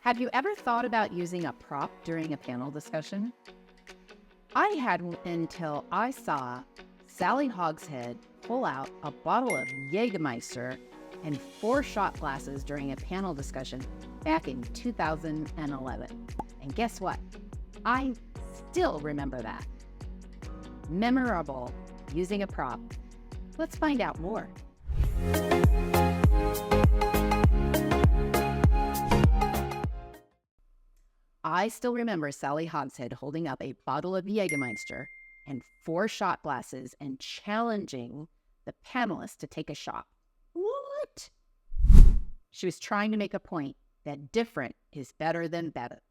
Have you ever thought about using a prop during a panel discussion? I hadn't until I saw Sally Hogshead pull out a bottle of Jägermeister and 4 shot glasses during a panel discussion back in 2011. And guess what? I still remember that. Memorable using a prop. Let's find out more. I still remember Sally Hogshead holding up a bottle of Jägermeister and 4 shot glasses and challenging the panelists to take a shot. What? She was trying to make a point that different is better than better.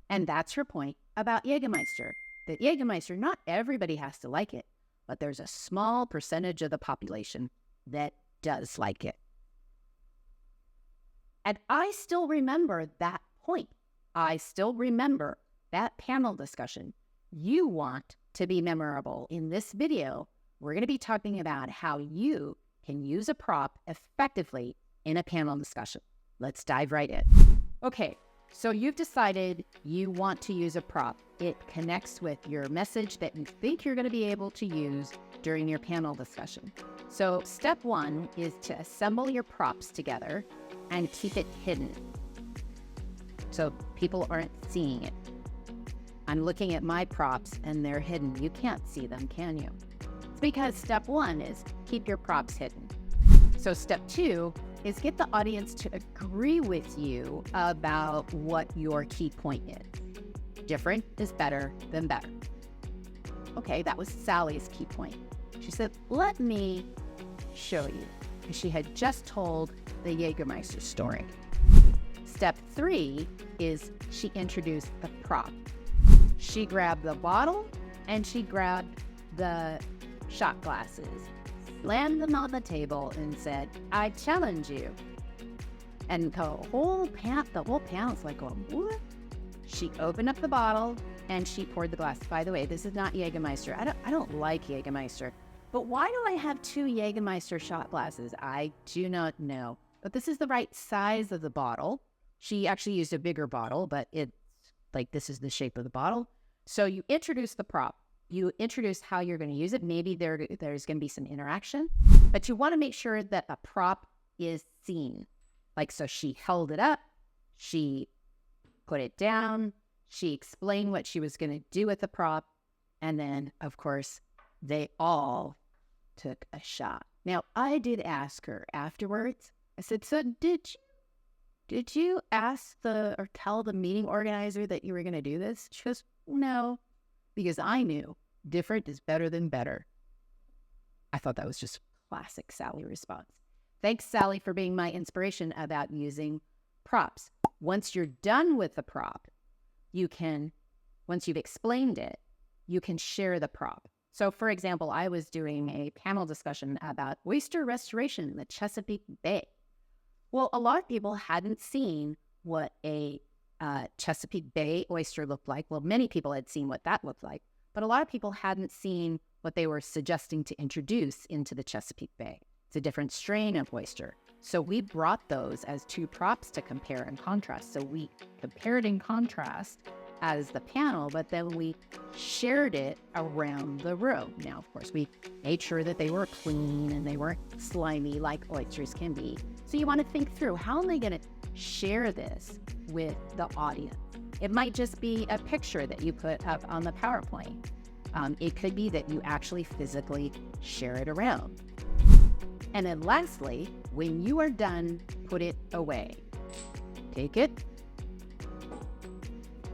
And that's her point about Jägermeister. That Jägermeister, not everybody has to like it, but there's a small percentage of the population that does like it. And I still remember that point. I still remember that panel discussion. You want to be memorable. In this video, we're going to be talking about how you can use a prop effectively in a panel discussion. Let's dive right in. Okay, so you've decided you want to use a prop. It connects with your message that you think you're going to be able to use during your panel discussion. So step 1 is to assemble your props together and keep it hidden, so people aren't seeing it. I'm looking at my props and they're hidden. You can't see them, can you? It's because step 1 is keep your props hidden. So step 2 is get the audience to agree with you about what your key point is. Different is better than better. Okay, that was Sally's key point. She said, let me show you. She had just told the Jägermeister story. Step 3 is she introduced the prop. She grabbed the bottle and she grabbed the shot glasses, slammed them on the table and said, I challenge you. And the whole panel's like, oh, what? She opened up the bottle and she poured the glass. By the way, this is not Jägermeister. I don't like Jägermeister. But why do I have 2 Jägermeister shot glasses? I do not know. But this is the right size of the bottle. She actually used a bigger bottle, but it's like this is the shape of the bottle. So you introduce the prop. You introduce how you're going to use it. Maybe there's going to be some interaction, but you want to make sure that a prop is seen. Like, so she held it up, she put it down, she explained what she was going to do with the prop, and then, of course, they all took a shot. Now, I did ask her afterwards. I said, so did you ask or tell the meeting organizer that you were going to do this? She goes, no, because I knew different is better than better. I thought that was just classic Sally response. Thanks, Sally, for being my inspiration about using props. Once you're done with the prop, once you've explained it, you can share the prop. So, for example, I was doing a panel discussion about oyster restoration in the Chesapeake Bay. Well, a lot of people hadn't seen what a Chesapeake Bay oyster looked like. Well, many people had seen what that looked like, but a lot of people hadn't seen what they were suggesting to introduce into the Chesapeake Bay. It's a different strain of oyster. So we brought those as 2 props to compare and contrast. So we compared and contrast as the panel, but then we shared it around the room. Now, of course, we made sure that they were clean and they weren't slimy like oysters can be. So you want to think through, how am I going to share this with the audience? It might just be a picture that you put up on the PowerPoint. It could be that you actually physically share it around. And then lastly, when you are done, put it away. Take it,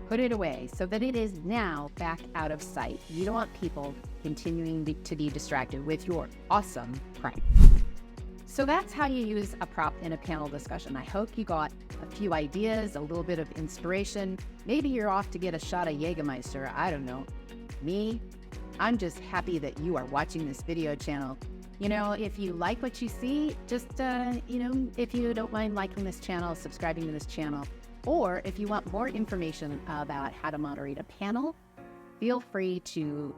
put it away so that it is now back out of sight. You don't want people continuing to be distracted with your awesome prank. So that's how you use a prop in a panel discussion. I hope you got a few ideas, a little bit of inspiration. Maybe you're off to get a shot of Jägermeister. I don't know. Me, I'm just happy that you are watching this video channel. You know, if you like what you see, just, if you don't mind liking this channel, subscribing to this channel, or if you want more information about how to moderate a panel, feel free to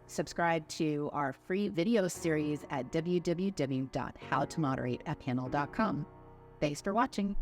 subscribe to our free video series at www.howtomoderateapanel.com. Thanks for watching.